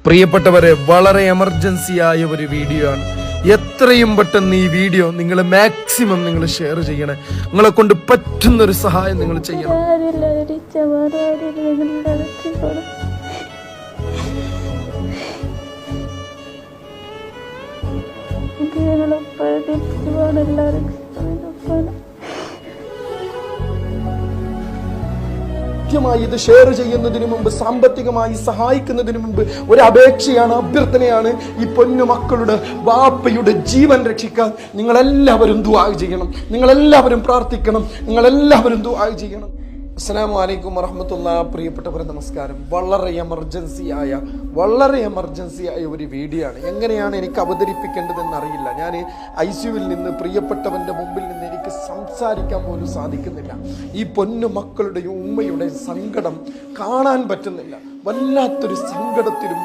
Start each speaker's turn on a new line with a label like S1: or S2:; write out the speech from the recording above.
S1: പ്രിയപ്പെട്ടവരെ, വളരെ എമർജൻസി ആയ ഒരു വീഡിയോ ആണ്. എത്രയും പെട്ടെന്ന് ഈ വീഡിയോ നിങ്ങൾ മാക്സിമം നിങ്ങൾ ഷെയർ ചെയ്യണേ. നിങ്ങളെ കൊണ്ട് പറ്റുന്ന ഒരു സഹായം നിങ്ങൾ ചെയ്യണം. ഇത് ഷെയർ ചെയ്യുന്നതിന് മുമ്പ്, സാമ്പത്തികമായി സഹായിക്കുന്നതിന് മുമ്പ് ഒരു അപേക്ഷയാണ്, അഭ്യർത്ഥനയാണ്. ഈ പൊന്നു മക്കളുടെ വാപ്പയുടെ ജീവൻ രക്ഷിക്കാൻ നിങ്ങളെല്ലാവരും ദുആ ചെയ്യണം, നിങ്ങളെല്ലാവരും പ്രാർത്ഥിക്കണം, നിങ്ങളെല്ലാവരും ദുആ ചെയ്യണം. അസ്സലാമു അലൈക്കും വറഹ്മത്തുള്ളാഹി. പ്രിയപ്പെട്ടവരെ, നമസ്കാരം. വളരെ എമർജൻസി ആയ ഒരു വീഡിയോ ആണ്. എങ്ങനെയാണ് എനിക്ക് അവതരിപ്പിക്കേണ്ടതെന്ന് അറിയില്ല. ഞാൻ ICUവിൽ നിന്ന് പ്രിയപ്പെട്ടവന്റെ മുമ്പിൽ നിന്ന് എനിക്ക് സംസാരിക്കാൻ പോലും സാധിക്കുന്നില്ല. ഈ പൊന്നു മക്കളുടെയും ഉമ്മയുടെ സങ്കടം കാണാൻ പറ്റുന്നില്ല. വല്ലാത്തൊരു സങ്കടത്തിലും